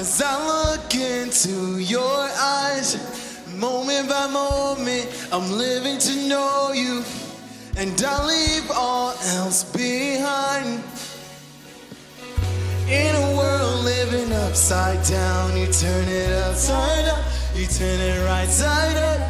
As I look into your eyes, moment by moment, I'm living to know you, and I leave all else behind. In a world living upside down, you turn it upside up, you turn it right side up.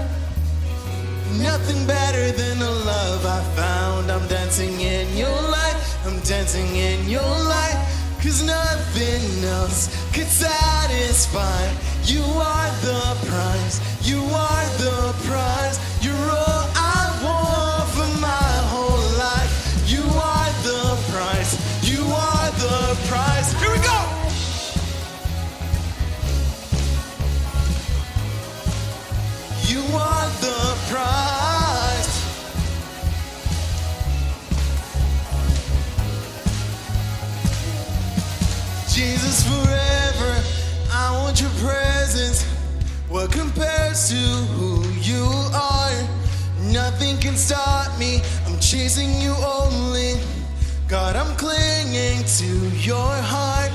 Nothing better than the love I found. I'm dancing in your light, I'm dancing in your light, 'cause nothing else could satisfy. You are the prize, you are the prize. You're all I want for my whole life. You are the prize, you are the prize. Here we go! You are the prize. Jesus, forever, I want your presence. What compares to who you are? Nothing can stop me, I'm chasing you only. God, I'm clinging to your heart.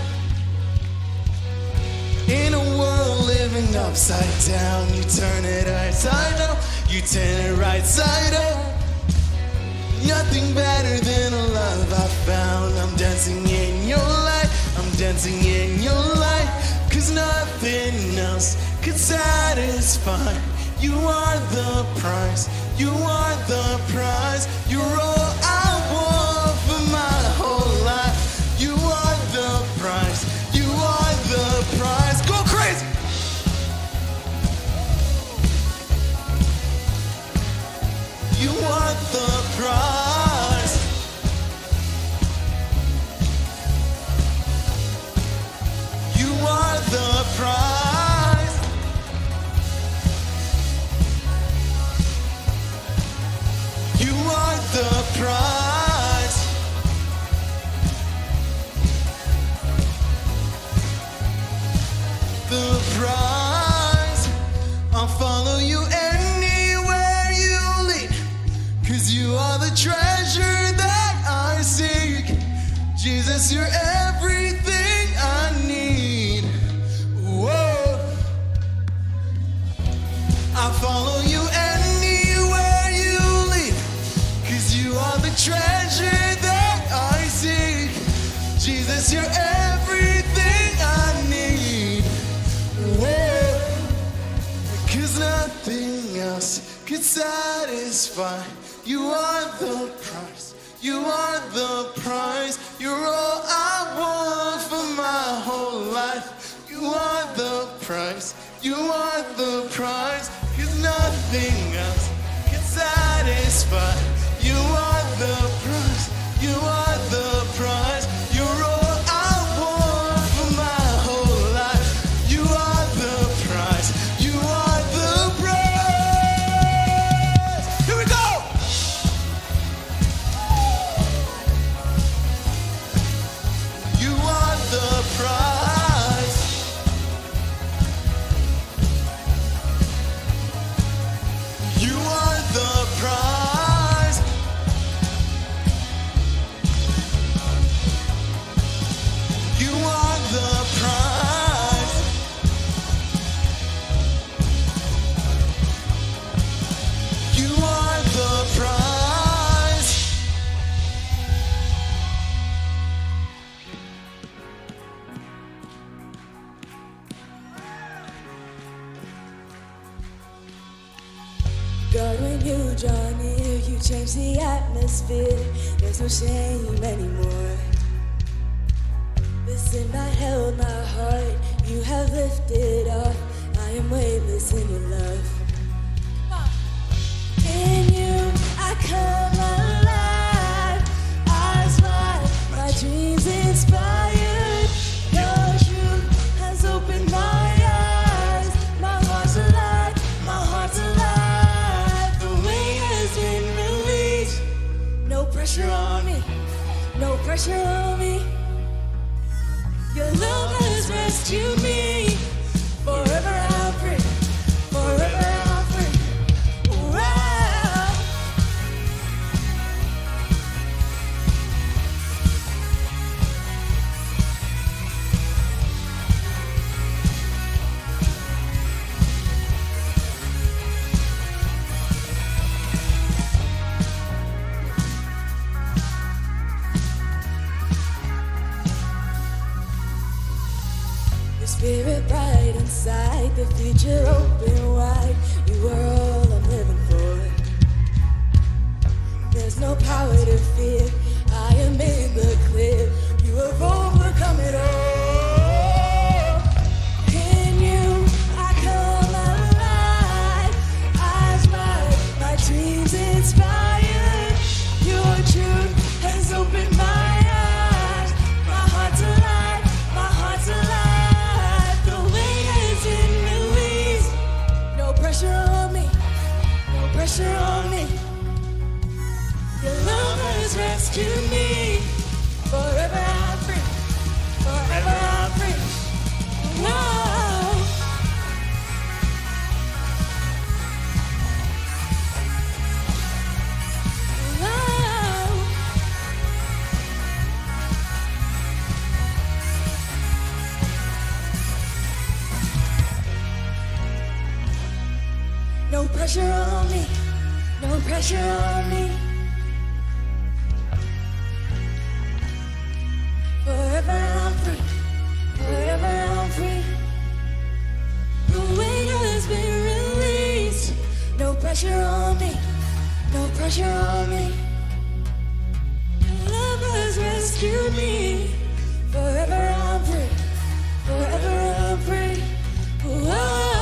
In a world living upside down, you turn it right side up, you turn it right side up. Nothing better than a love I found. I'm dancing in your light, I'm dancing in your light, 'cause nothing else could satisfy. You are the prize, you are the prize. You're all I want for my whole life. You are the prize, you are the prize. Go crazy! You are the prize. You are the prize. You are the prize. The prize. I'll follow you anywhere you lead, 'cause you are the treasure that I seek. Jesus, you're everything I need. Whoa. I'll follow you anywhere you lead, 'cause you are the treasure that I seek. Jesus, you're everything I need. Whoa. 'Cause nothing else could satisfy. You are the prize, you are the prize. You're all I want for my whole life. You are the prize, you are the prize. 'Cause nothing else can satisfy. You are the prize, you are the prize. You're all I want for my whole life. You are the prize, you are the prize. Here we go! You are the prize. You are the prize. You are the prize. You are the prize. God, when you draw near, you change the atmosphere. There's no shame anymore. This sin that held my heart, you have lifted off. I am weightless in your love. In you, I come alive. Eyes wide, my dreams inspired. Your truth has opened my eyes. My heart's alive, my heart's alive. The weight has been released. No pressure on me, no pressure on me. Your love has rescued me. For pressure on me. Your love has rescued me. Forever I'm free. Forever I'm free. Whoa. Whoa. No pressure on me. No pressure on me. Forever I'm free, forever I'm free. The weight has been released. No pressure on me, no pressure on me. Love has rescued me. Forever I'm free, forever I'm free. Whoa.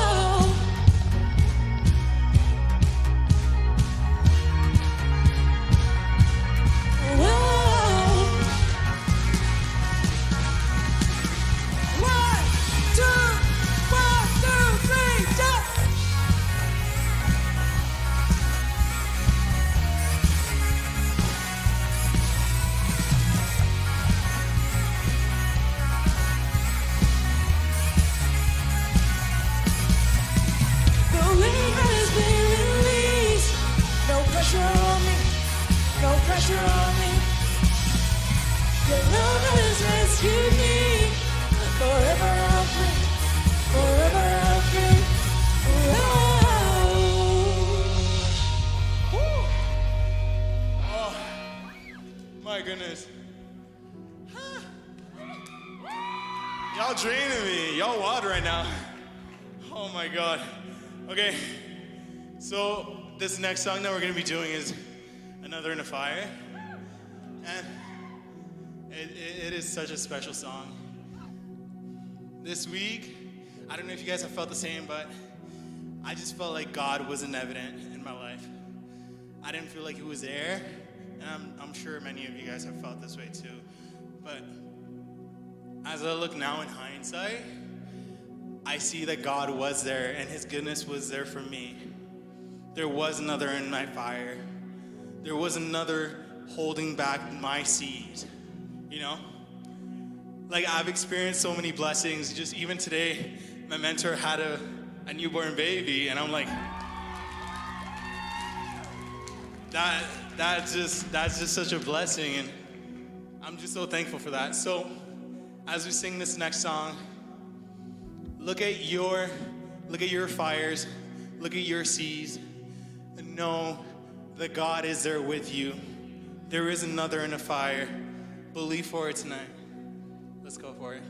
Pressure on me. Your love has rescued me. Forever I'm free. Forever I'm free. Oh, my goodness. Y'all draining me. Y'all wild right now. Oh my God. Okay, so this next song that we're gonna be doing is Another in the Fire, and it is such a special song. This week, I don't know if you guys have felt the same, but I just felt like God wasn't evident in my life. I didn't feel like He was there, and I'm sure many of you guys have felt this way too. But as I look now in hindsight, I see that God was there, and His goodness was there for me. There was another in my fire. There was another holding back my seed, you know? Like, I've experienced so many blessings. Just even today, my mentor had a newborn baby, and I'm like, that's just such a blessing, and I'm just so thankful for that. So, as we sing this next song, look at your fires, look at your seas, and know that God is there with you. There is another in the fire. Believe for it tonight. Let's go for it.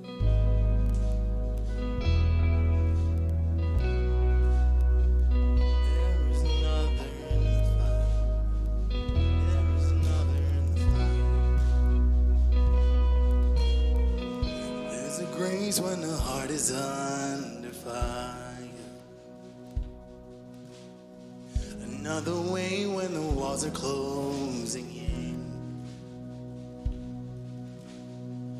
There is another in the fire. There is another in the fire. There's a grace when the heart is under fire. Another way when the walls are closing in.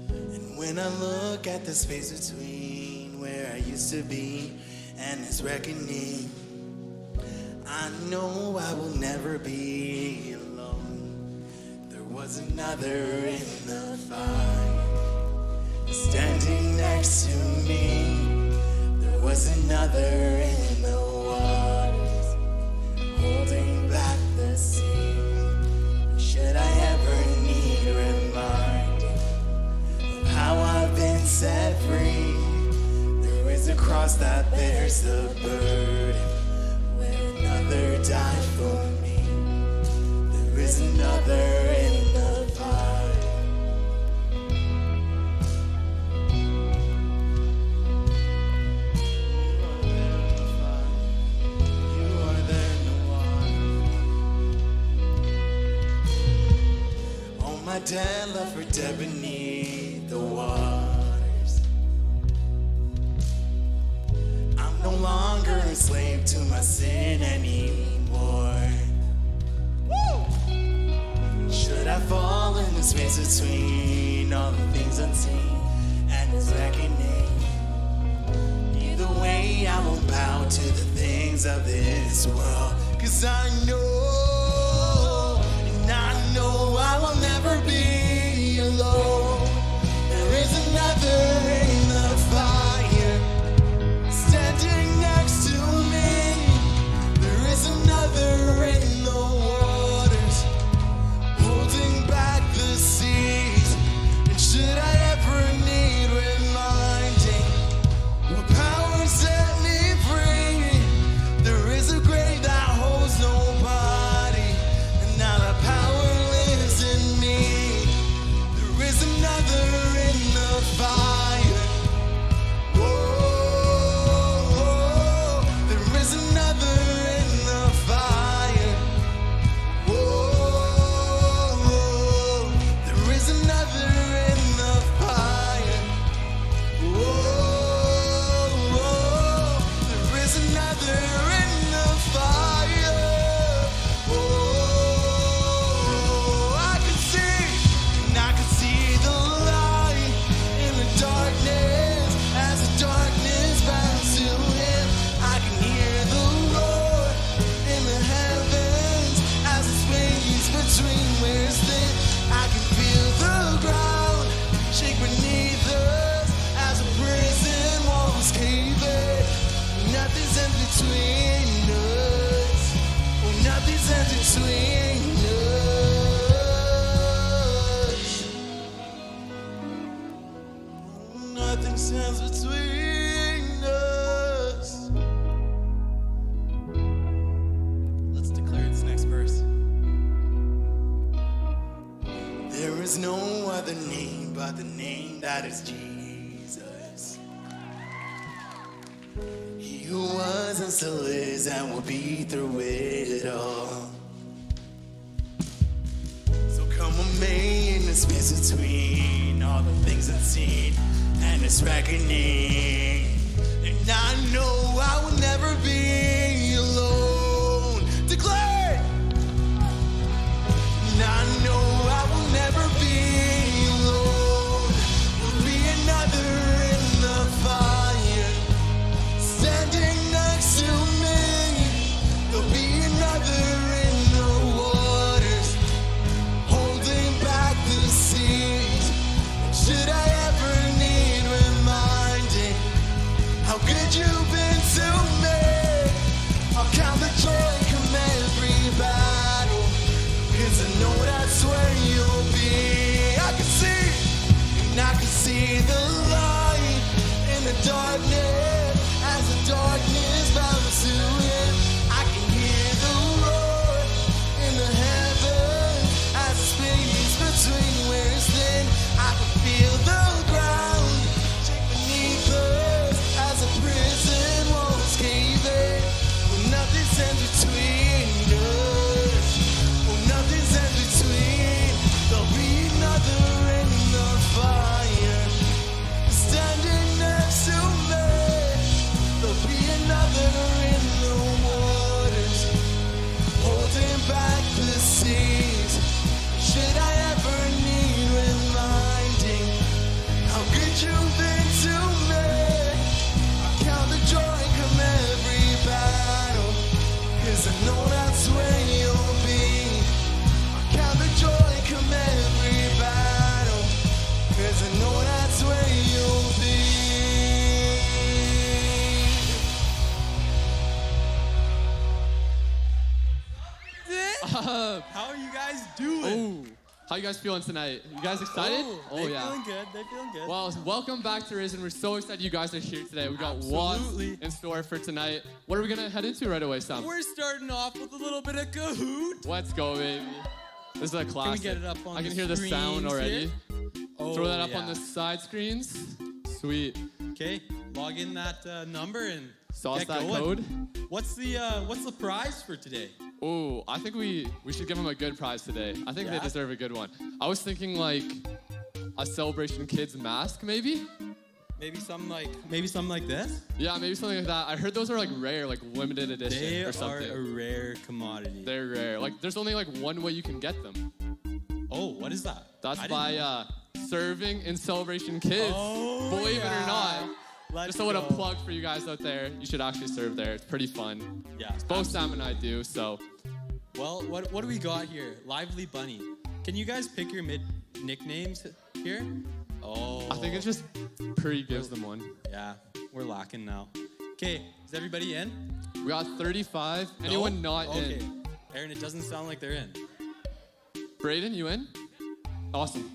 And when I look at the space between where I used to be and this reckoning, I know I will never be alone. There was another in the fire, standing next to me. There was another in the waters, holding back the sea. Should I ever need reminding of how I've been set free, there is a cross that bears the burden where another died for me. There is another in the fire. You are there in the water. Oh, my dead love for dead beneath the waters. I'm no longer enslaved to my sin anymore. Should I fall in the space between all the things unseen and this reckoning? Either way, I things of this world. 'Cause I know, and I know I will never be alone. There is another in the fire, standing next to me. There is another in the waters, holding back the seas. And should I ever need reminding what power set me free, there is a grave that holds nobody, and now the power lives in me. There is another in the fire. Whoa, there is another in the fire. Whoa, there is another in the fire. Whoa, there is another in the fire. Whoa, I can see, and I can see the light in the darkness as the darkness bows to him. I can hear the roar in the heavens as the space between wears thin. I can feel the ground shake beneath us as the prison walls cave in. Nothing's in between us. Oh, nothing's in between us. Nothing stands between us. Let's declare this next verse. There is no other name but the name that is Jesus. He who was and still is and will be through it all. So come with me in the space between all the things unseen and this reckoning. And I know I will never be alone. Declare! And I know I will never be alone. There'll be another in the fire, standing next to me. There'll be another in the waters, holding back the seas. And should I ever need reminding how good you've been to me, I'll count the joy come every battle, 'cause I know that's where you'll be. I can see, and I can see the light in the darkness as the darkness bows to him. I can hear the roar in the heavens as the space between wears thin. I can feel the ground shake beneath us as the prison walls cave in. Well, nothing's in between us. Oh, nothing's in between. There'll be another in the fire, standing next to me. There'll be another in the waters, holding back the seas. Should I ever need reminding how good you've been to me, I count the joy come every battle, 'cause I know that's where you'll be. I count the joy come every battle, 'cause I know that's where you'll be. How are you guys doing? Oh, how you guys feeling tonight? You guys excited? They're feeling good. They're feeling good. Well, welcome back to RIZN. We're so excited you guys are here today. We got Absolutely. lots in store for tonight. What are we gonna head into right away, Sam? We're starting off with a little bit of Kahoot. Let's go, baby. This is a classic. get it up on I can the hear the sound screens already. here? Oh, Throw that up yeah. on the side screens. Sweet. Okay, log in that number and Sauce get that going. code. What's the prize for today? Oh, I think we should give them a good prize today. I think they Yeah? deserve a good one. I was thinking like a Celebration Kids mask, maybe? Maybe something like this. Yeah, maybe something like that. I heard those are like rare, like limited edition They or are something. a rare commodity. They're rare. Like there's only like one way you can get them. Oh, what is that? That's I didn't by know. serving in Celebration Kids. Oh, Believe it or yeah. not. Let's Just a little go. plug for you guys out there. You should actually serve there. It's pretty fun. Yeah. Both Sam and I do, so. Well, what do we got here? Lively Bunny. Can you guys pick your nicknames here? Oh. I think it's just Pre gives them one. Yeah, we're lacking now. Okay, is everybody in? We got 35. Anyone not okay. in? Aaron, it doesn't sound like they're in. Braden, you in? Awesome.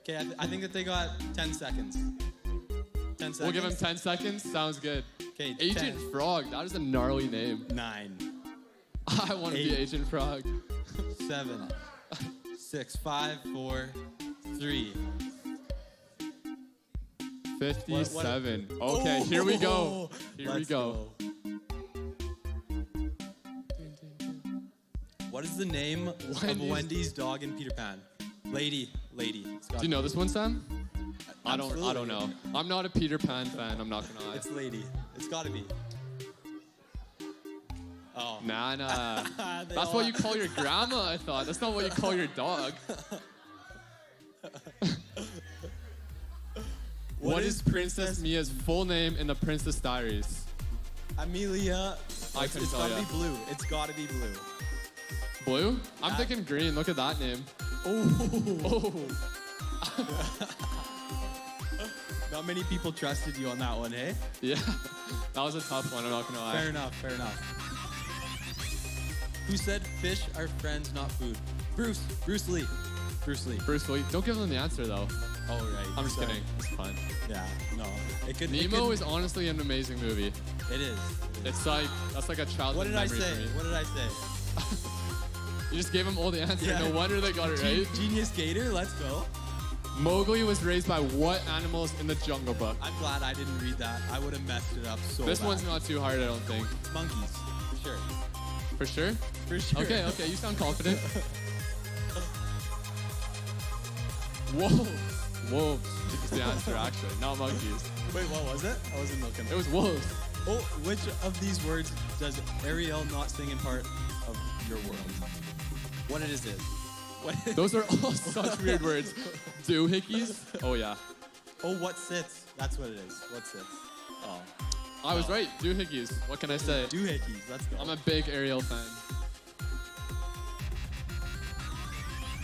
Okay, I think that they got 10 seconds. 10 seconds. We'll give him 10 seconds. Sounds good. Okay, Agent Frog. That is a gnarly name. 9, I want to be 8. Agent Frog. 7, 6, 5, 4, 3. 57. Okay, here we go. Here we Let's go. What is the name of Wendy's- Wendy's dog in Peter Pan? Lady. It's got Do you know this one, Sam? I don't Absolutely. know. I'm not a Peter Pan fan. I'm not gonna lie. It's Lady. It's gotta be. Oh. Nah. They That's all- what you call your grandma, I thought. That's not what you call your dog. What is Princess Mia's full name in the Princess Diaries? Amelia. I couldn't It's tell gotta ya. be blue. It's gotta be blue. Blue? I'm thinking green. Look at that name. Oh. Not many people trusted you on that one, hey? Yeah. That was a tough one. I'm not gonna lie. Fair enough. Who said fish are friends, not food? Bruce Lee. Bruce Lee. Don't give them the answer though. Oh, right. I'm just Sorry. kidding. It's fun. Yeah, no. Nemo is honestly an amazing movie. It is. It's like, that's like a childhood What did I memory say? for me. What did I say? You just gave them all the answer. Yeah. No wonder they got it right. Genius Gator, let's go. Mowgli was raised by what animals in the Jungle Book? I'm glad I didn't read that. I would have messed it up so This bad. one's not too hard, I don't think. Monkeys, for sure. For sure? For sure. Okay, you sound confident. Wolves is the answer, actually, not monkeys. Wait, what was it? I wasn't looking. It was wolves. Oh, which of these words does Ariel not sing in part of your world? What it is? What? Those are all such weird words. Doohickeys? Oh, yeah. Oh, what sits? That's what it is. What sits? Oh. I was right, doohickeys. What can I say? Doohickeys. Let's go. I'm a big Ariel fan.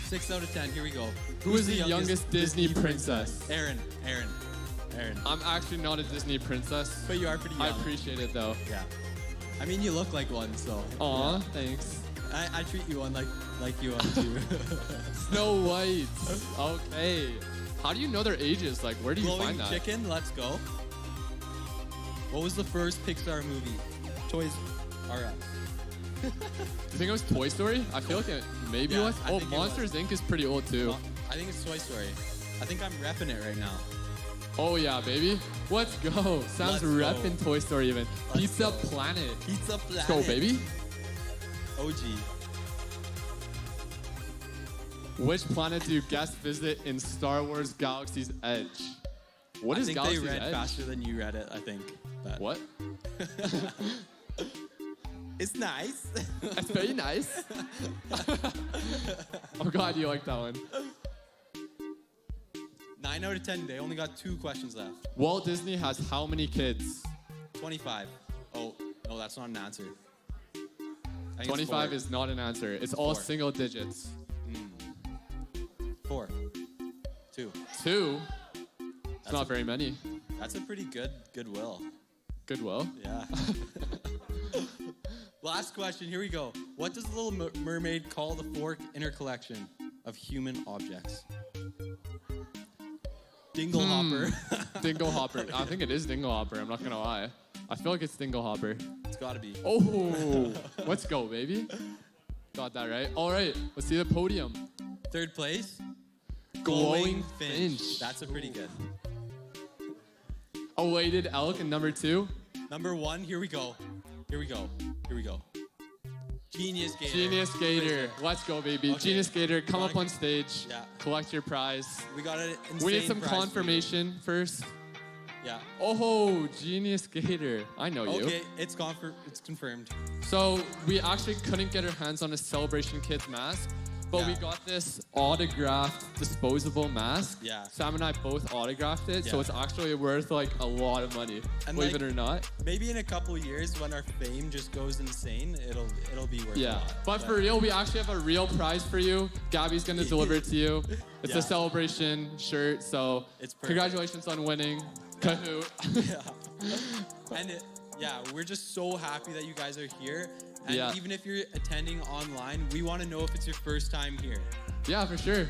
6 out of 10. Here we go. Who is the youngest Disney princess? Aaron. I'm actually not a Disney princess. But you are pretty young. I appreciate it, though. Yeah. I mean, you look like one, so. Aw, yeah. thanks. I treat you on like you on too. Snow White. Okay. How do you know their ages? Like, where do you Glowing find that? Chicken. Let's go. What was the first Pixar movie? Toys R Us. Do you think it was Toy Story? I feel like it maybe Yeah, was. I Oh, think it Monsters Inc. is pretty old too. Well, I think it's Toy Story. I think I'm repping it right now. Oh yeah, baby. Let's go. Sounds Let's go. repping Toy Story even. Let's Pizza go. Planet. Pizza Planet. Let's go, baby. OG. Which planet do you guest visit in Star Wars Galaxy's Edge? What is I think Galaxy's they read Edge? faster than you read it, I think. But What? It's nice. That's very nice. I'm glad you like that one. 9 out of 10. They only got 2 questions left. Walt Disney has how many kids? 25. Oh, no, that's not an answer. I think it's 25 4. is not an answer. It's all 4. single digits. 4. 2. 2? It's not very many. That's a pretty goodwill. Goodwill. Yeah. Last question. Here we go. What does the Little Mermaid call the fork in her collection of human objects? Dinglehopper. Dinglehopper. I think it is Dinglehopper. I'm not gonna lie. I feel like it's Dinglehopper. It's gotta be. Oh, let's go, baby. Got that right. All right, let's see the podium. 3rd place. Glowing Finch. That's a pretty good. A weighted elk in number 2. Number 1. Here we go. Genius Gator. Genius Gator. Let's go, baby. Okay. Genius Gator, come up on stage. Yeah. Collect your prize. We got an insane We need some prize for you. confirmation first. Yeah. Oh, Genius Gator. I know you. Okay, it's confirmed. So we actually couldn't get our hands on a Celebration Kids mask, but we Yeah. got this autographed disposable mask. Yeah. Sam and I both autographed it, so Yeah. it's actually worth like a lot of money, And, believe like, it or not. Maybe in a couple years when our fame just goes insane, it'll be worth a Yeah, lot. but for real, we actually have a real prize for you. Gabby's gonna deliver it to you. It's Yeah. a celebration shirt, so It's perfect. congratulations on winning Kahoot. And we're just so happy that you guys are here. And Yeah. even if you're attending online, we want to know if it's your first time here. Yeah, for sure.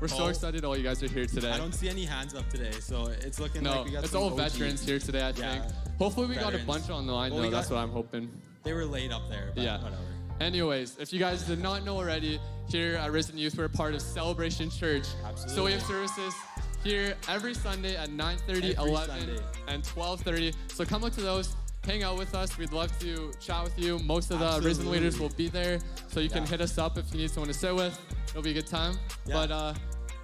We're so Oh. excited all you guys are here today. I don't see any hands up today, so it's looking No, like we got it's some all OGs. veterans here today, I Yeah, think. Hopefully we got a veterans. bunch online, Well, though. we That's got- what I'm hoping. They were laid up there, but Yeah. whatever. Anyways, if you guys did not know already, here at RIZN Youth, we're a part of Celebration Church. Absolutely. So we have services here every Sunday at 9:30, Every 11, Sunday. and 12:30. So come look to those. Hang out with us. We'd love to chat with you. Most of the RIZN Absolutely. leaders will be there, so you can Yeah. hit us up if you need someone to sit with. It'll be a good time. Yeah. But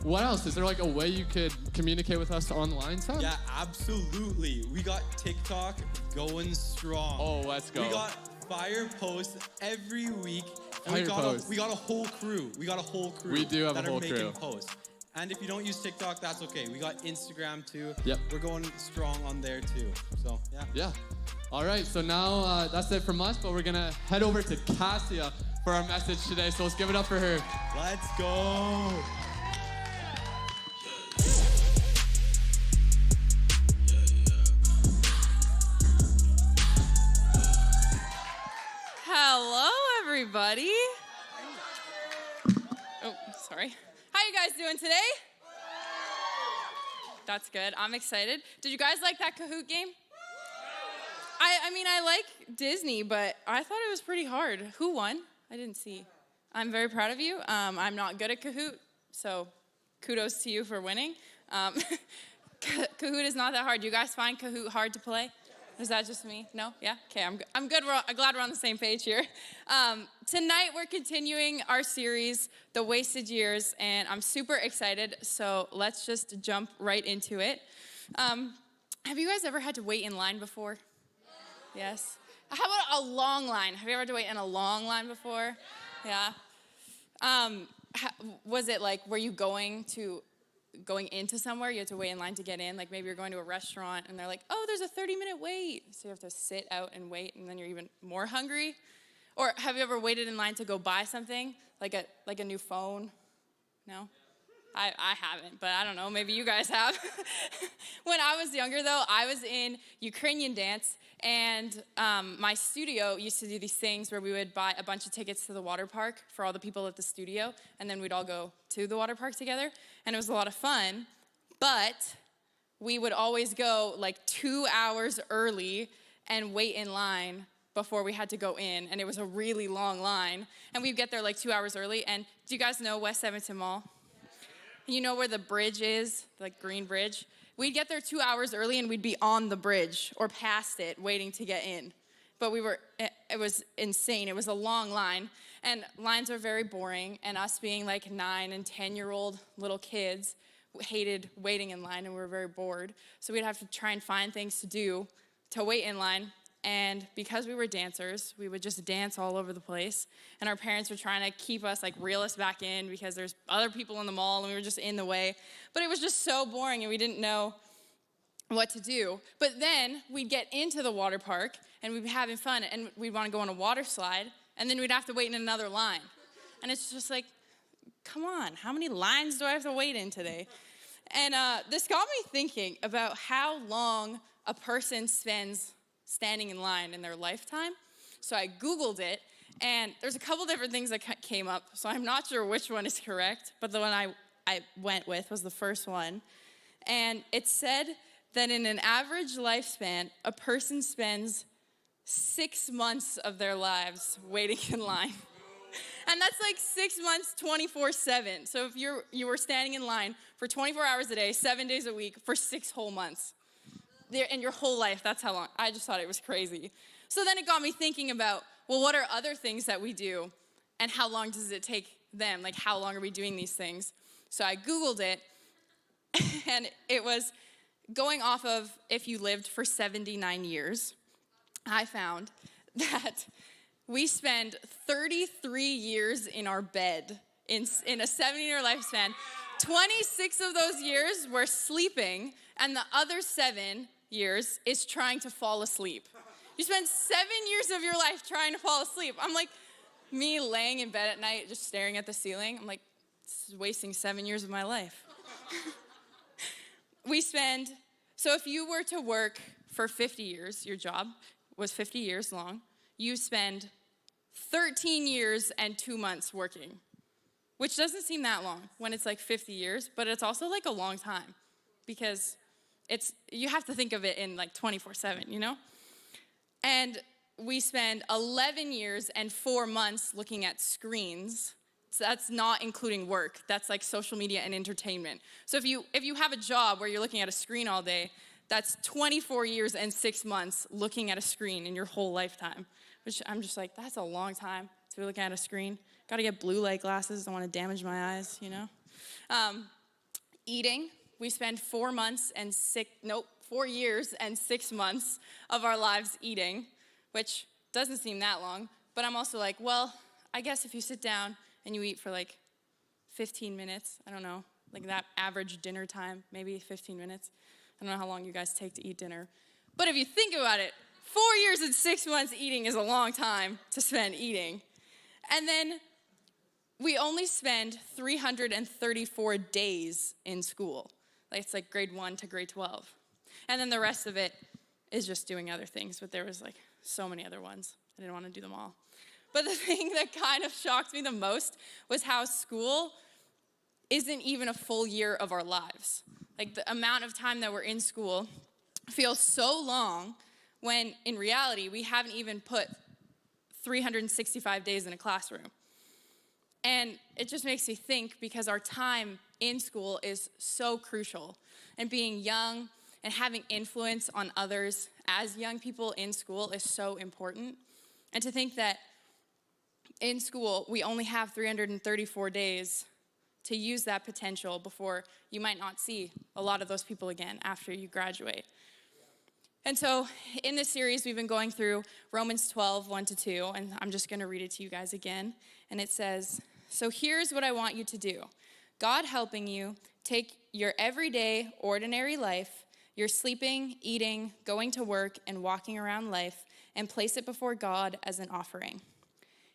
what else? Is there like a way you could communicate with us online, Sam? Yeah, absolutely. We got TikTok going strong. Oh, let's go. We got fire posts every week. And Fire posts. we got a whole crew. We got a whole crew. We do have that a whole are making crew. posts. And if you don't use TikTok, that's okay. We got Instagram too. Yep. We're going strong on there too. So yeah. Yeah. All right, so now that's it from us, but we're gonna head over to Cassia for our message today. So let's give it up for her. Let's go. Hello, everybody. Oh, sorry. How you guys doing today? That's good. I'm excited. Did you guys like that Kahoot game? I mean, I like Disney, but I thought it was pretty hard. Who won? I didn't see. I'm very proud of you. I'm not good at Kahoot, so kudos to you for winning. Kahoot is not that hard. You guys find Kahoot hard to play? Is that just me? No? Yeah? Okay, I'm good. I'm glad we're on the same page here. Tonight we're continuing our series, The Wasted Years, and I'm super excited, so let's just jump right into it. Have you guys ever had to wait in line before? Yes? How about a long line? Have you ever had to wait in a long line before? Yeah? Was it like, were you going into somewhere, you had to wait in line to get in? Like maybe you're going to a restaurant and they're like, oh, there's a 30-minute wait. So you have to sit out and wait, and then you're even more hungry. Or have you ever waited in line to go buy something, like a new phone? No? I haven't, but I don't know, maybe you guys have. When I was younger though, I was in Ukrainian dance, and my studio used to do these things where we would buy a bunch of tickets to the water park for all the people at the studio, and then we'd all go to the water park together, and it was a lot of fun, but we would always go like 2 hours early and wait in line before we had to go in, and it was a really long line, and we'd get there like 2 hours early. And do you guys know West Edmonton Mall? You know where the bridge is, like Green Bridge? We'd get there 2 hours early and we'd be on the bridge or past it waiting to get in. But it was insane. It was a long line, and lines are very boring, and us being like 9 and 10-year-old little kids hated waiting in line, and we were very bored. So we'd have to try and find things to do to wait in line. And because we were dancers, we would just dance all over the place. And our parents were trying to keep us, like, reel us back in because there's other people in the mall and we were just in the way. But it was just so boring and we didn't know what to do. But then we'd get into the water park and we'd be having fun and we'd want to go on a water slide, and then we'd have to wait in another line. And it's just like, come on, how many lines do I have to wait in today? And this got me thinking about how long a person spends standing in line in their lifetime. So I Googled it, and there's a couple different things that came up, so I'm not sure which one is correct, but the one I went with was the first one. And it said that in an average lifespan, a person spends 6 months of their lives waiting in line. And that's like 6 months, 24/7. So if you were standing in line for 24 hours a day, 7 days a week, for 6 whole months. In your whole life, that's how long. I just thought it was crazy. So then it got me thinking about, well, what are other things that we do, and how long does it take them? Like, how long are we doing these things? So I Googled it, and it was going off of if you lived for 79 years, I found that we spend 33 years in our bed in a 7-year lifespan. 26 of those years were sleeping, and the other 7 years is trying to fall asleep. You spend 7 years of your life trying to fall asleep. I'm like, me laying in bed at night just staring at the ceiling, I'm like, this is wasting 7 years of my life. So if you were to work for 50 years, your job was 50 years long, you spend 13 years and 2 months working, which doesn't seem that long when it's like 50 years, but it's also like a long time because you have to think of it in like 24/7, you know? And we spend 11 years and 4 months looking at screens. So that's not including work. That's like social media and entertainment. So if you have a job where you're looking at a screen all day, that's 24 years and 6 months looking at a screen in your whole lifetime, which I'm just like, that's a long time to be looking at a screen. Got to get blue light glasses. Don't want to damage my eyes, you know? Eating, we spend 4 years and 6 months of our lives eating, which doesn't seem that long. But I'm also like, well, I guess if you sit down and you eat for like 15 minutes, I don't know, like that average dinner time, maybe 15 minutes. I don't know how long you guys take to eat dinner. But if you think about it, 4 years and 6 months eating is a long time to spend eating. And then we only spend 334 days in school. Like it's like grade 1 to grade 12. And then the rest of it is just doing other things, but there was like so many other ones. I didn't want to do them all. But the thing that kind of shocked me the most was how school isn't even a full year of our lives. Like the amount of time that we're in school feels so long when in reality we haven't even put 365 days in a classroom. And it just makes me think because our time in school is so crucial. And being young and having influence on others as young people in school is so important. And to think that in school, we only have 334 days to use that potential before you might not see a lot of those people again after you graduate. And so in this series, we've been going through Romans 12, 1-2, and I'm just going to read it to you guys again. And it says, so here's what I want you to do. God helping you take your everyday, ordinary life, your sleeping, eating, going to work, and walking around life, and place it before God as an offering.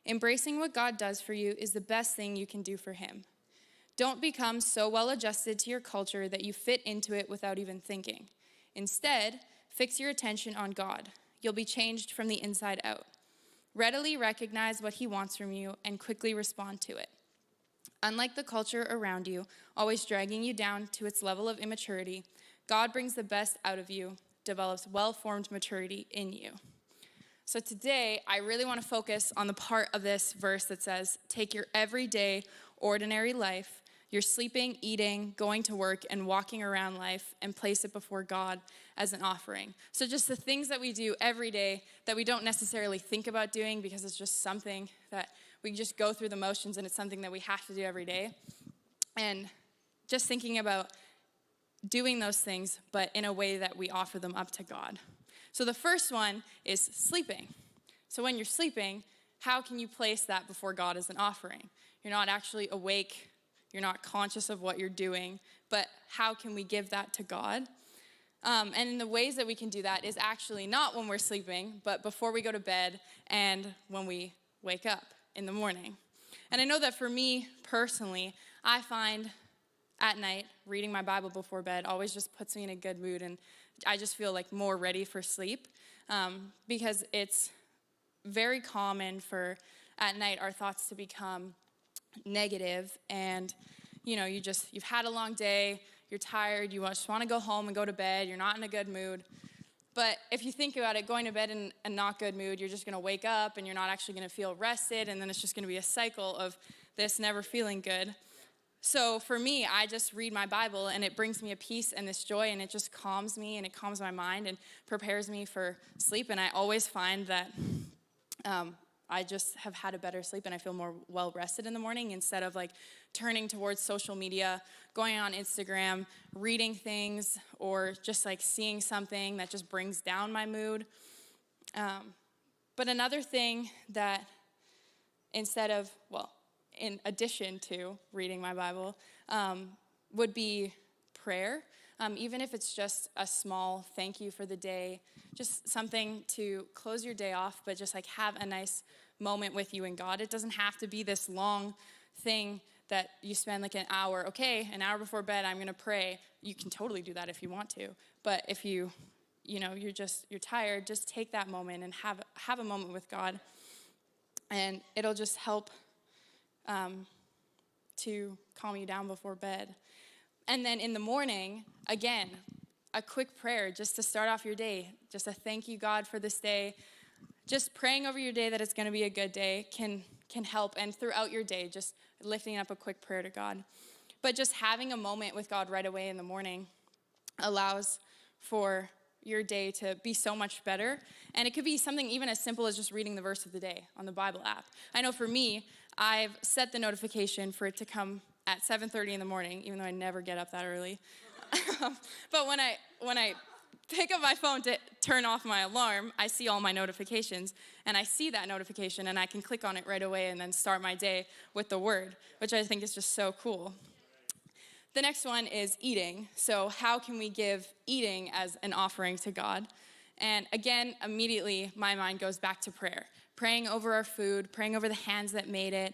Embracing what God does for you is the best thing you can do for him. Don't become so well adjusted to your culture that you fit into it without even thinking. Instead, fix your attention on God. You'll be changed from the inside out. Readily recognize what he wants from you and quickly respond to it. Unlike the culture around you, always dragging you down to its level of immaturity, God brings the best out of you, develops well-formed maturity in you. So today, I really want to focus on the part of this verse that says, take your everyday, ordinary life, your sleeping, eating, going to work, and walking around life, and place it before God as an offering. So just the things that we do every day that we don't necessarily think about doing because it's just something that we just go through the motions and it's something that we have to do every day. And just thinking about doing those things, but in a way that we offer them up to God. So the first one is sleeping. So when you're sleeping, how can you place that before God as an offering? You're not actually awake. You're not conscious of what you're doing. But how can we give that to God? And in the ways that we can do that is actually not when we're sleeping, but before we go to bed and when we wake up in the morning. And I know that for me personally, I find at night reading my Bible before bed always just puts me in a good mood, and I just feel like more ready for sleep because it's very common for at night our thoughts to become negative, and you've had a long day, you're tired, you just want to go home and go to bed, you're not in a good mood. But if you think about it, going to bed in a not good mood, you're just going to wake up and you're not actually going to feel rested, and then it's just going to be a cycle of this never feeling good. So for me, I just read my Bible, and it brings me a peace and this joy, and it just calms me, and it calms my mind and prepares me for sleep. And I always find that I just have had a better sleep, and I feel more well-rested in the morning instead of like turning towards social media, going on Instagram, reading things, or just like seeing something that just brings down my mood. But another thing that in addition to reading my Bible, would be prayer. Even if it's just a small thank you for the day, just something to close your day off, but just like have a nice moment with you and God. It doesn't have to be this long thing that you spend like an hour before bed, I'm gonna pray. You can totally do that if you want to. But if you're tired, just take that moment and have a moment with God. And it'll just help to calm you down before bed. And then in the morning, again, a quick prayer just to start off your day. Just a thank you, God, for this day. Just praying over your day that it's gonna be a good day can help. And throughout your day, just lifting up a quick prayer to God. But just having a moment with God right away in the morning allows for your day to be so much better. And it could be something even as simple as just reading the verse of the day on the Bible app. I know for me, I've set the notification for it to come at 7:30 in the morning, even though I never get up that early. But when I pick up my phone to turn off my alarm, I see all my notifications, and I see that notification, and I can click on it right away and then start my day with the word, which I think is just so cool. The next one is eating. So how can we give eating as an offering to God? And again, immediately my mind goes back to prayer. Praying over our food, praying over the hands that made it,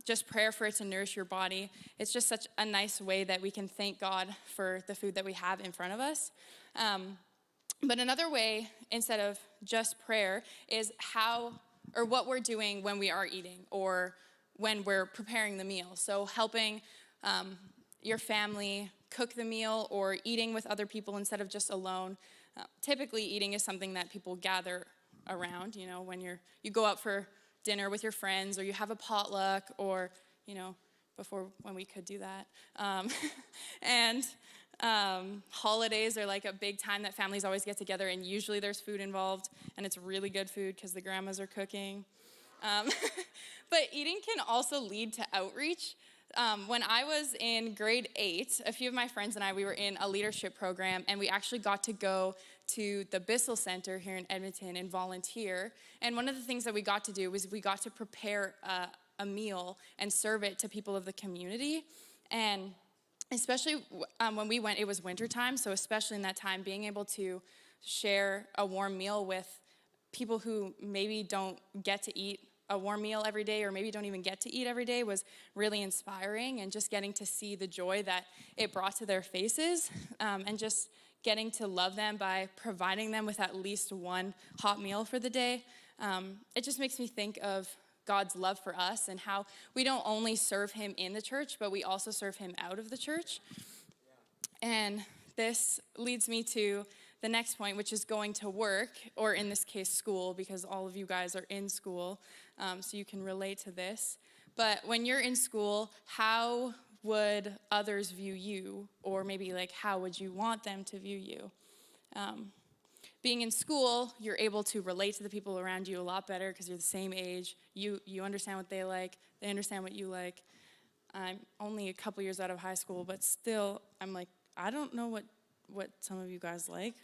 just prayer for it to nourish your body. It's just such a nice way that we can thank God for the food that we have in front of us. But another way, instead of just prayer, is what we're doing when we are eating or when we're preparing the meal. So helping your family cook the meal or eating with other people instead of just alone. Typically, eating is something that people gather around, when you go out for dinner with your friends or you have a potluck or, before when we could do that. And holidays are like a big time that families always get together, and usually there's food involved, and it's really good food because the grandmas are cooking. But eating can also lead to outreach. When I was in grade 8, a few of my friends and I, we were in a leadership program, and we actually got to go to the Bissell Center here in Edmonton and volunteer. And one of the things that we got to do was we got to prepare a meal and serve it to people of the community. And especially when we went, it was wintertime, so especially in that time, being able to share a warm meal with people who maybe don't get to eat a warm meal every day or maybe don't even get to eat every day was really inspiring, and just getting to see the joy that it brought to their faces, and just getting to love them by providing them with at least one hot meal for the day. It just makes me think of God's love for us and how we don't only serve him in the church, but we also serve him out of the church. And this leads me to the next point, which is going to work, or in this case, school, because all of you guys are in school, so you can relate to this. But when you're in school, how would others view you? Or maybe how would you want them to view you? Being in school, you're able to relate to the people around you a lot better because you're the same age. You understand what they like. They understand what you like. I'm only a couple years out of high school, but still, I'm like, I don't know what some of you guys like.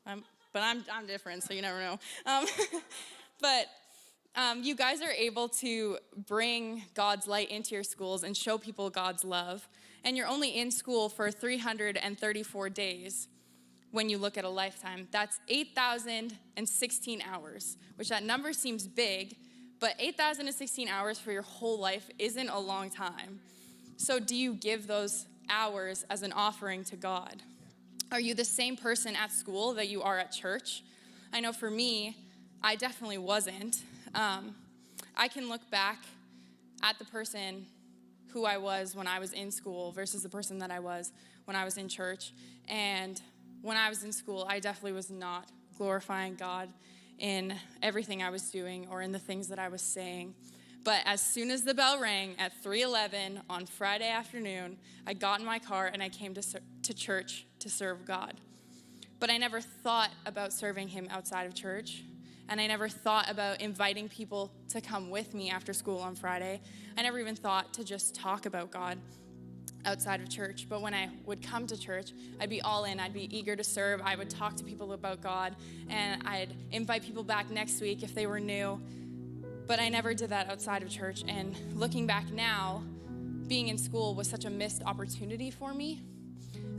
But I'm different, so you never know. But you guys are able to bring God's light into your schools and show people God's love. And you're only in school for 334 days. When you look at a lifetime, that's 8,016 hours, which that number seems big, but 8,016 hours for your whole life isn't a long time. So do you give those hours as an offering to God? Are you the same person at school that you are at church? I know for me, I definitely wasn't. I can look back at the person who I was when I was in school versus the person that I was when I was in church. And when I was in school, I definitely was not glorifying God in everything I was doing or in the things that I was saying. But as soon as the bell rang at 3:11 on Friday afternoon, I got in my car and I came to church to serve God. But I never thought about serving him outside of church. And I never thought about inviting people to come with me after school on Friday. I never even thought to just talk about God outside of church. But when I would come to church, I'd be all in. I'd be eager to serve. I would talk to people about God, and I'd invite people back next week if they were new. But I never did that outside of church. And looking back now, being in school was such a missed opportunity for me.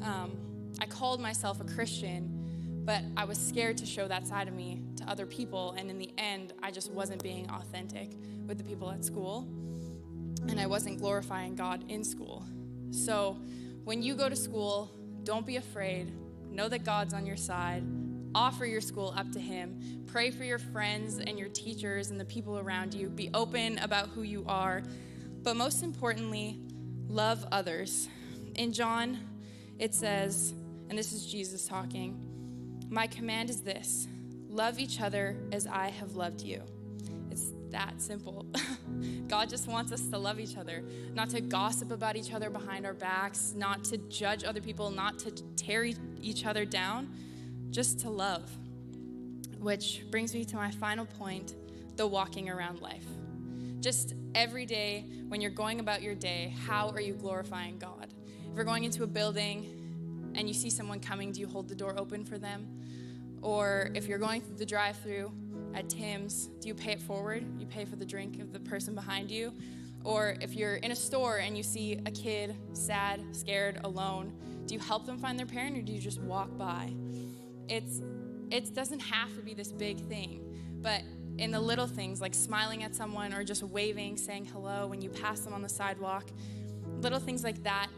I called myself a Christian, but I was scared to show that side of me to other people. And in the end, I just wasn't being authentic with the people at school. And I wasn't glorifying God in school. So when you go to school, don't be afraid. Know that God's on your side. Offer your school up to him. Pray for your friends and your teachers and the people around you. Be open about who you are. But most importantly, love others. In John, it says, and this is Jesus talking, "My command is this, love each other as I have loved you." It's that simple. God just wants us to love each other, not to gossip about each other behind our backs, not to judge other people, not to tear each other down, just to love. Which brings me to my final point, the walking around life. Just every day when you're going about your day, how are you glorifying God? If you're going into a building and you see someone coming, do you hold the door open for them? Or if you're going through the drive-thru at Tim's, do you pay it forward? You pay for the drink of the person behind you? Or if you're in a store and you see a kid sad, scared, alone, do you help them find their parent or do you just walk by? It doesn't have to be this big thing, but in the little things like smiling at someone or just waving, saying hello when you pass them on the sidewalk, little things like that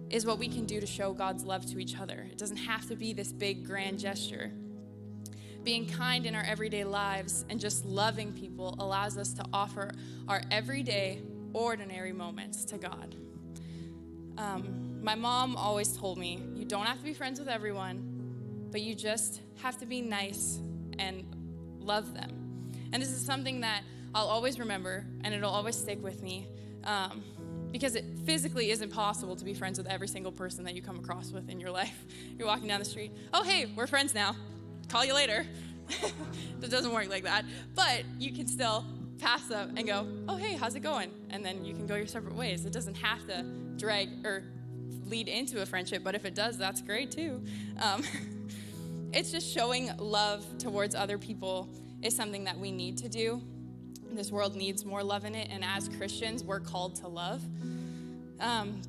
is what we can do to show God's love to each other. It doesn't have to be this big grand gesture. Being kind in our everyday lives and just loving people allows us to offer our everyday, ordinary moments to God. My mom always told me, you don't have to be friends with everyone, but you just have to be nice and love them. And this is something that I'll always remember, and it'll always stick with me, because it physically isn't possible to be friends with every single person that you come across with in your life. You're walking down the street, oh, hey, we're friends now. Call you later. That doesn't work like that. But you can still pass up and go, oh, hey, how's it going? And then you can go your separate ways. It doesn't have to drag or lead into a friendship, but if it does, that's great too. It's just showing love towards other people is something that we need to do. This world needs more love in it, and as Christians, we're called to love.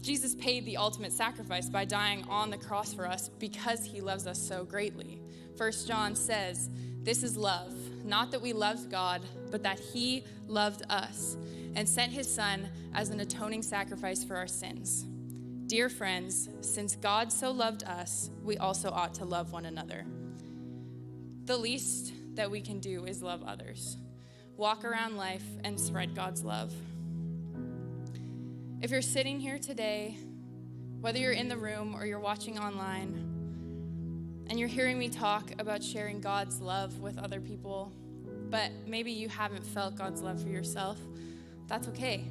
Jesus paid the ultimate sacrifice by dying on the cross for us because he loves us so greatly. 1 John says, this is love, not that we loved God, but that he loved us and sent his son as an atoning sacrifice for our sins. Dear friends, since God so loved us, we also ought to love one another. The least that we can do is love others. Walk around life and spread God's love. If you're sitting here today, whether you're in the room or you're watching online, and you're hearing me talk about sharing God's love with other people, but maybe you haven't felt God's love for yourself, that's okay.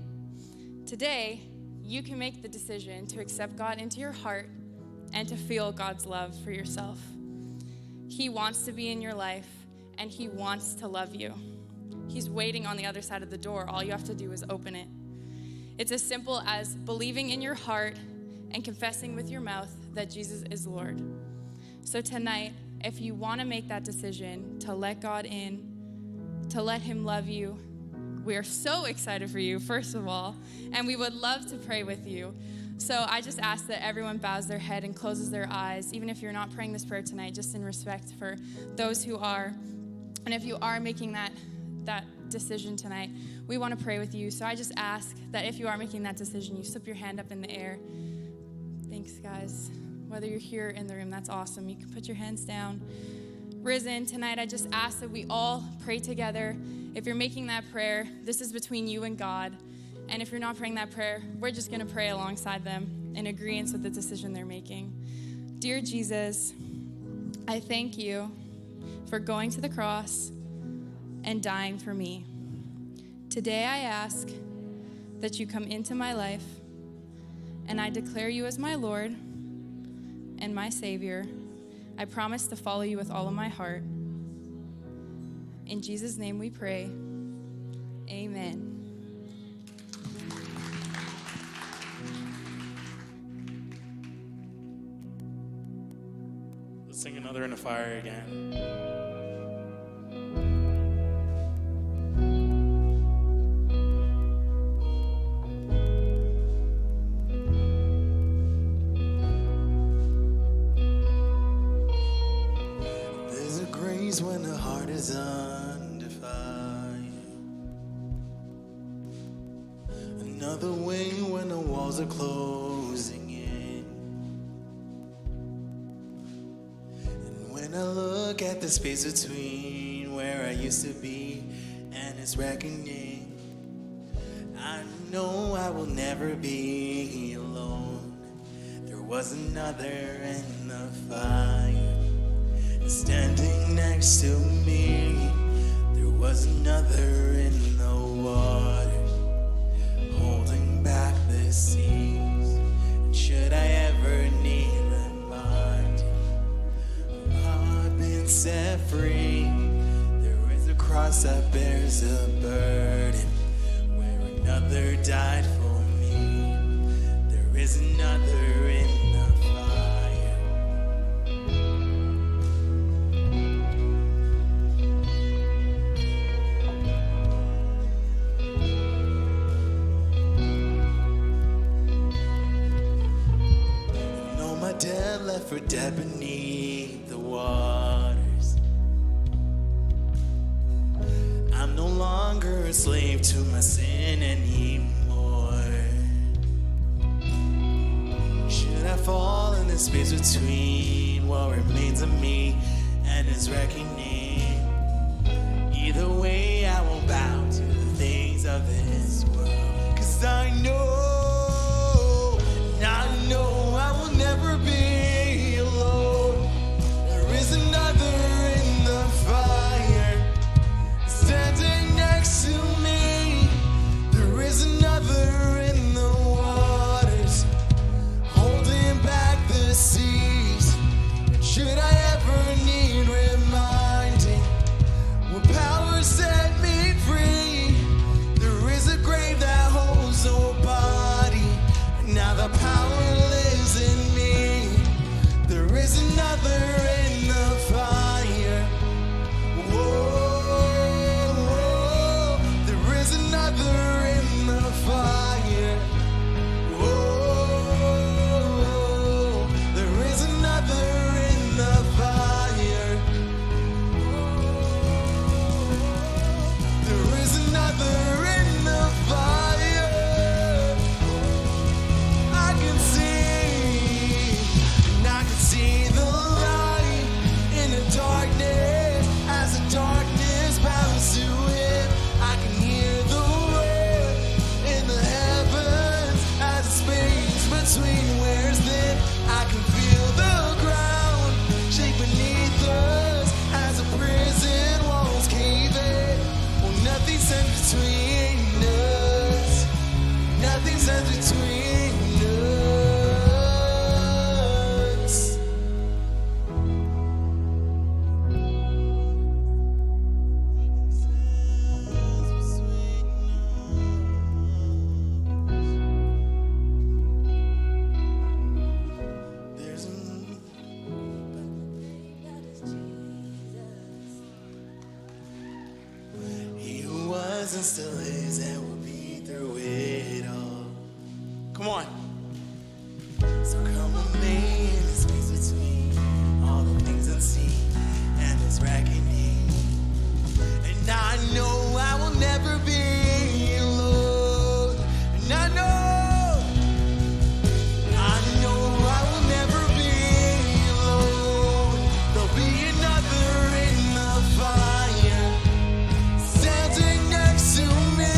Today, you can make the decision to accept God into your heart and to feel God's love for yourself. He wants to be in your life, and he wants to love you. He's waiting on the other side of the door. All you have to do is open it. It's as simple as believing in your heart and confessing with your mouth that Jesus is Lord. So tonight, if you want to make that decision to let God in, to let him love you, we are so excited for you, first of all, and we would love to pray with you. So I just ask that everyone bows their head and closes their eyes, even if you're not praying this prayer tonight, just in respect for those who are. And if you are making that decision tonight, we want to pray with you. So I just ask that if you are making that decision, you slip your hand up in the air. Thanks, guys. Whether you're here in the room, that's awesome. You can put your hands down. RIZN, tonight I just ask that we all pray together. If you're making that prayer, this is between you and God. And if you're not praying that prayer, we're just going to pray alongside them in agreement with the decision they're making. Dear Jesus, I thank you for going to the cross and dying for me. Today I ask that you come into my life, and I declare you as my Lord and my Savior. I promise to follow you with all of my heart. In Jesus' name we pray. Amen. Let's sing Another in the Fire again. breeze when the heart is under fire. Another wing when the walls are closing in. And when I look at the space between where I used to be and its reckoning, I know I will never be alone. There was another in the fire, standing next to me. There was another in the water, holding back the seas. And should I ever need reminding, I've been set free. There is a cross that bears a burden, another died for me. There is another in the fire. You know my dad left for dead beneath the waters. I'm no longer a slave to my sin anymore. Should I fall in the space between what remains of me and his reckoning? Either way, I won't bow to the things of this world. 'Cause I know I will never be alone. There is another in the fire, standing next to me. There is another in the waters, holding back the seas. Should I ever need reminding, when power set me free, there is a grave that holds no body. Now the power lives in me. There is another in the fire. Whoa, there is another in the fire. Whoa, there is another in the fire. There is another in the fire. I can see the light in the darkness as the darkness bows to it. I can hear the word in the heavens as the space between wears thin. I can feel the ground shake beneath us as the prison walls cave in. Well, nothing stands between us. Nothing stands between us. There's He who was and still is and will be through it all. Come on. So come with me in the space between all the things unseen and this reckoning. And I know I will never be alone. And I know I will never be alone. There'll be another in the fire, standing next to me.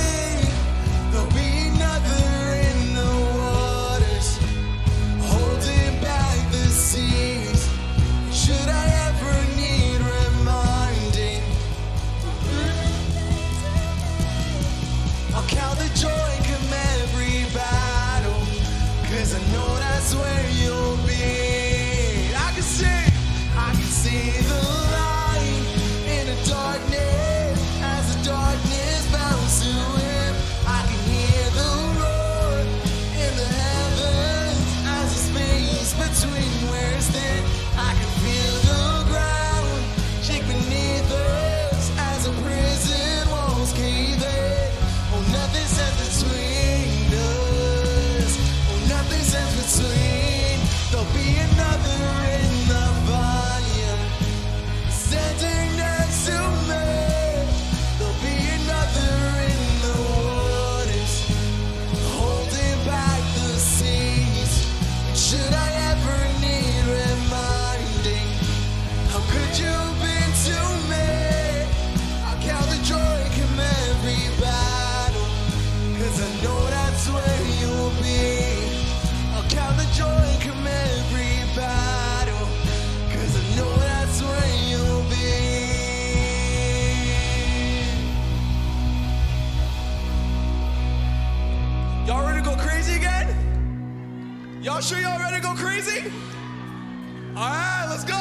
Sure y'all ready to go crazy? All right, let's go.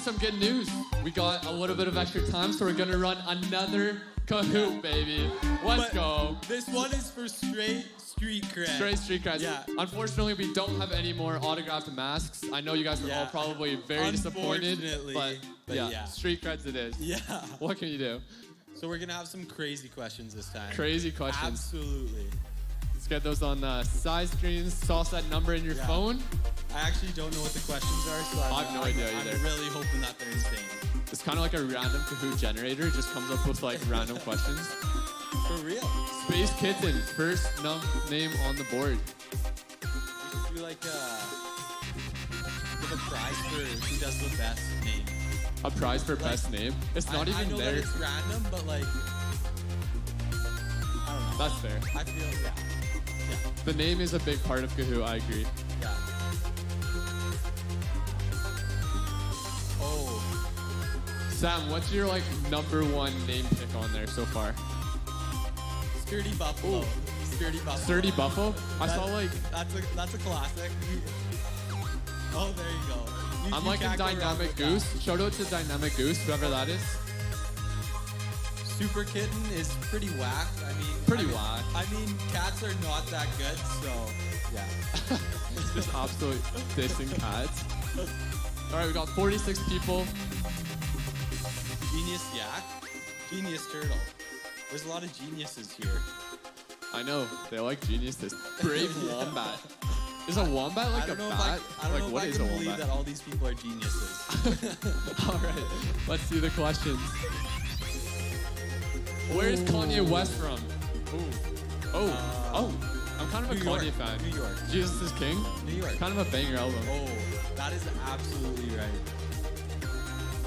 some good news. We got a little bit of extra time, so we're gonna run another Kahoot Baby. Let's go. This one is for straight street cred. Straight street creds. Yeah. Unfortunately, we don't have any more autographed masks. I know you guys are all probably very disappointed, but yeah, street creds it is. Yeah. What can you do? So we're gonna have some crazy questions this time. Crazy questions. Absolutely. Let's get those on side screens. Toss that number in your phone. I actually don't know what the questions are, so I have no idea either. I'm really hoping that they're insane. It's kind of like a random Kahoot generator. It just comes up with like random questions. For real. Space Kitten, first name on the board. We should do like give a prize for who does the best name. A prize for best name? It's not even I know there. that it's random, but like, I don't know. That's fair. I feel, yeah. The name is a big part of Kahoot, I agree. Yeah. Oh. Sam, what's your like #1 name pick on there so far? Sturdy Buffalo. Ooh. Sturdy Buffalo. Sturdy Buffalo? I saw like... That's a classic. Oh, there you go. I'm you liking can't go wrong Dynamic with Goose. Shout out to Dynamic Goose, whoever that is. that. Super Kitten is pretty whack. Pretty whack. I mean, cats are not that good, so yeah. Just absolute dissing cats. All right, we got 46 people. Genius Yak, Genius Turtle. There's a lot of geniuses here. I know, they like geniuses. Brave Wombat. Is a wombat like I don't a know bat? I don't know what if I is can a believe wombat? that all these people are geniuses. All right, let's see the questions. Where is Kanye West from? Oh, I'm kind of a New York, Kanye fan. New York. Jesus is King? New York. Kind of a banger album. Oh, that is absolutely right.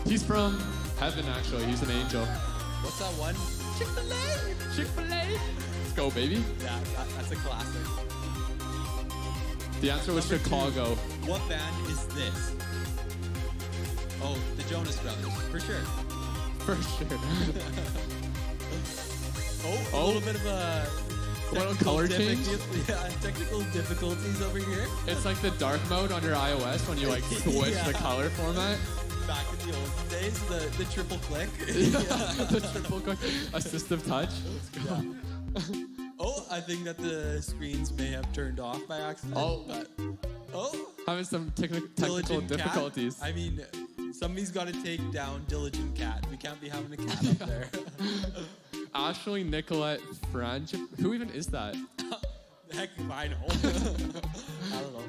He's from heaven, actually. He's an angel. What's that one? Chick-fil-A! Chick-fil-A. Let's go, baby. Yeah, that's a classic. The answer was Number two. Chicago. What band is this? Oh, the Jonas Brothers, for sure. For sure. A Oh. little bit of a little color change? Yeah, technical difficulties over here. It's like the dark mode on your iOS when you like switch Yeah. the color format. Back in the old days, the triple click. The triple click assistive touch. Oh, I think that the screens may have turned off by accident. Oh. But, oh, Having some technical Diligent Cat. difficulties. I mean, somebody's got to take down Diligent Cat. We can't be having a cat up there. Ashley Nicolette French. Who even is that? Heck, if I know. I don't know.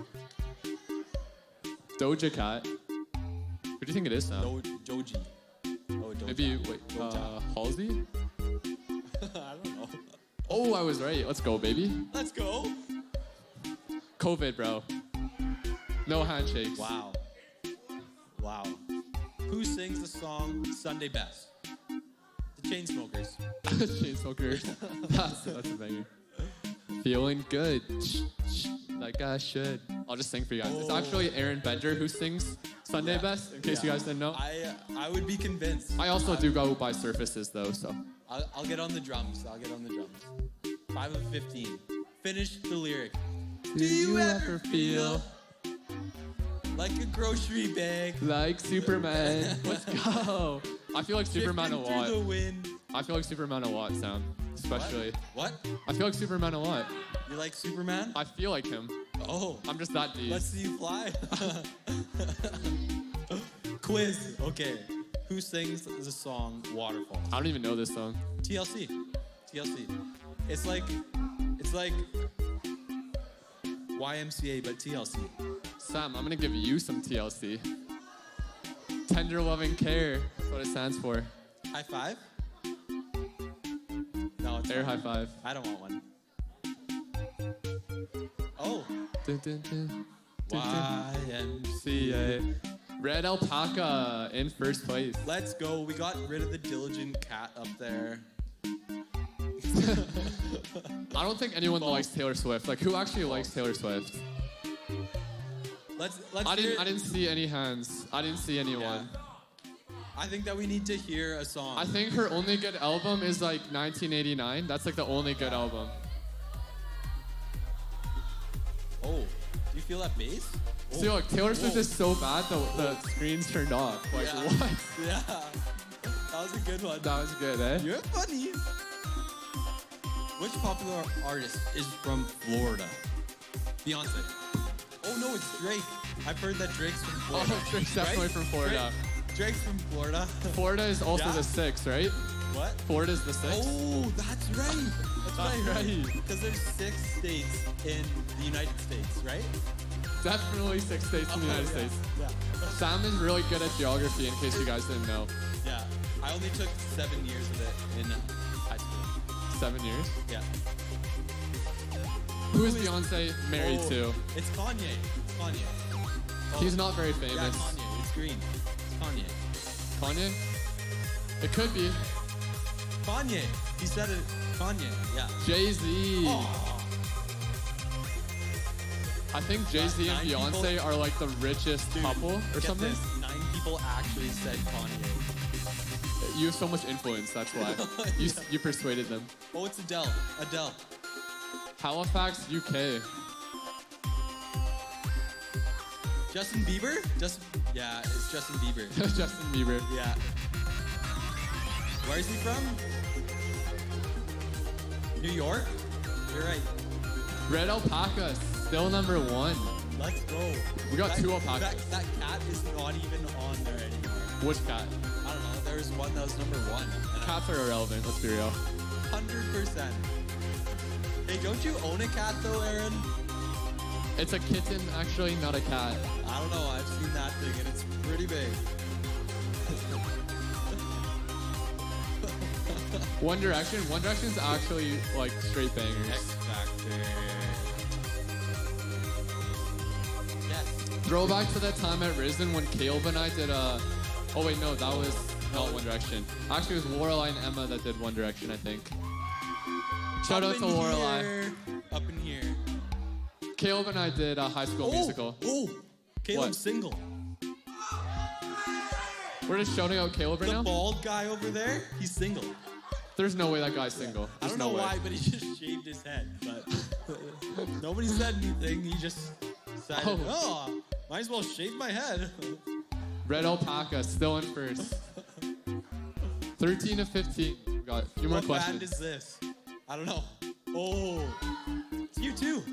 Doja Cat. Who do you think it is, Sam? Joji. Oh, Doja. Maybe, wait, Doja. Halsey? I don't know. Oh, I was right. Let's go, baby. Let's go. COVID, bro. No handshakes. Wow. Wow. Who sings the song Sunday Best? The Chainsmokers. Chainsmokers. That's a banger. Feeling good. Like I should. I'll just sing for you guys. It's actually Aaron Bender who sings Sunday Best, in case you guys didn't know. I would be convinced. I also do go by surfaces, though, so. I'll get on the drums. 5 of 15. Finish the lyric. Do you ever feel Like a grocery bag. like Superman? Let's go. I feel like Superman a drifting lot. through the wind. I feel like Superman a lot, Sam. Especially. What? I feel like Superman a lot. You like Superman? I feel like him. Oh. I'm just that deep. Let's see you fly. Quiz. Okay. Who sings the song Waterfall? I don't even know this song. TLC. It's like YMCA but TLC. Sam, I'm gonna give you some TLC. Tender loving care. That's what it stands for. High five? No, it's Air not. high five. I don't want one. Oh. Dun, dun, dun. Dun, dun. YMCA. CA. Red Alpaca in first place. Let's go. We got rid of the Diligent Cat up there. I don't think anyone likes Taylor Swift. Like, who actually likes Taylor Swift? Let's I hear didn't see any hands. I didn't see anyone. I think that we need to hear a song. I think her only good album is like 1989. That's like the only good album. Oh, do you feel that bass? Oh. See, look, Taylor Swift Whoa. is so bad the screen's turned off. Like, Yeah. what? Yeah. That was a good one. That was good, eh? You're funny. Which popular artist is from Florida? Beyonce. Oh no, it's Drake. I've heard that Drake's from Florida. Oh, Drake's definitely Right? from Florida. Drake's from Florida. Florida is also Yeah. the 6th, right? What? Florida's the 6th. Oh, that's right. That's right. Because there's 6 states in the United States, right? Definitely 6 states in the United yeah. States. Yeah. Sam is really good at geography, in case you guys didn't know. Yeah. I only took 7 years of it in high school. 7 years. Yeah. Who is Beyonce married Oh, to? It's Kanye. It's Kanye. Oh, He's not very Yeah, famous. Kanye. It's green. It's Kanye. Kanye? It could be. Kanye. He said it. Kanye. Yeah. Jay-Z. Oh. I think Jay-Z and 9 people? Beyonce are like the richest Dude, couple or get something. This. 9 people actually said Kanye. You have so much influence, that's why. You persuaded them. Oh, it's Adele. Adele. Halifax, UK. Justin Bieber? Yeah. Yeah, it's Justin Bieber. Justin Bieber. Yeah. Where is he from? New York? You're right. Red alpaca, still number 1. Let's go. We got 2 alpacas. That cat is not even on there anymore. Which cat? I don't know. There was one that was number 1. And Cats are irrelevant, let's be real. 100%. Hey, don't you own a cat though, Aaron? It's a kitten, actually, not a cat. I don't know. I've seen that thing and it's pretty big. One Direction's actually like straight bangers. X Factor. Yes. Throwback to that time at RIZN when Caleb and I did oh wait, no, that was not One Direction. Actually, it was Lorelai and Emma that did One Direction, I think. Shout out to Lorelai. Up in here. Caleb and I did High School Musical. Oh, Caleb's What? single. We're just shouting out Caleb right The now? bald guy over there, he's single. There's no way that guy's single. I There's don't know no way. why, but he just shaved his head. But nobody said anything. He just decided, oh, might as well shave my head. Red alpaca, still in first. 13 to 15. We got a few more What questions. band is this? I don't know. Oh, it's you too.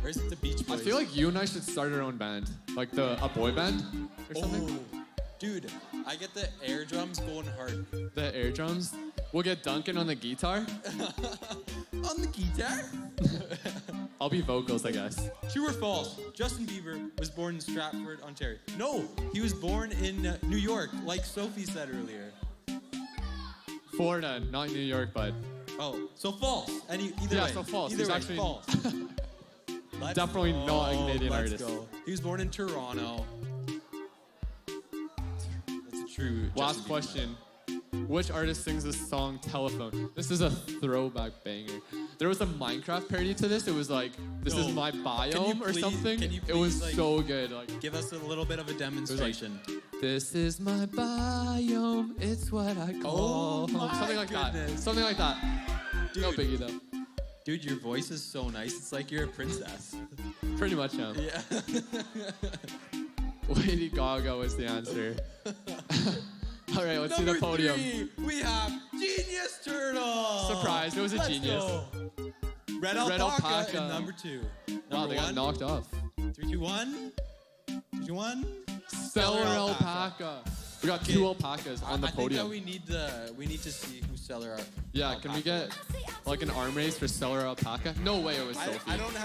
Or is it the Beach I Boys? feel like you and I should start our own band. Like a boy band or something. Oh, dude, I get the air drums going hard. The air drums. We'll get Duncan on the guitar. On the guitar? I'll be vocals, I guess. True or false? Justin Bieber was born in Stratford, Ontario. No, he was born in New York, like Sophie said earlier. Florida, not New York, bud. Oh, so false. Either Yeah, way. so false. Either He's way, actually- false. Let's Definitely go. not a Canadian Let's artist. Go. He was born in Toronto. That's a true. Last Justin Bieber question. Which artist sings the song Telephone? This is a throwback banger. There was a Minecraft parody to this. It was like, this is No. my biome or please- something. can you It was please, like, so good. Like, fan. Give us a little bit of a demonstration. this is my biome. It's what I call Oh home. my Something like that. goodness. Something like that. No Dude. biggie though. Dude, your voice is so nice. It's like you're a princess. Pretty much, yeah. Yeah. Lady Gaga was the answer. All right, let's see the Number podium. 3, we have Genius Turtle. Surprise, it was a Let's genius. go. Red Red Alpaca, Alpaca. in number 2. Wow, Number they got 1. knocked off. 3, 2, 1. 3, 2, 1. Stellar alpaca. We got 2 alpacas on the I think podium. that we need to see who Stellar Yeah, can we get like an arm race for Stellar alpaca? No way it was I Sophie. don't have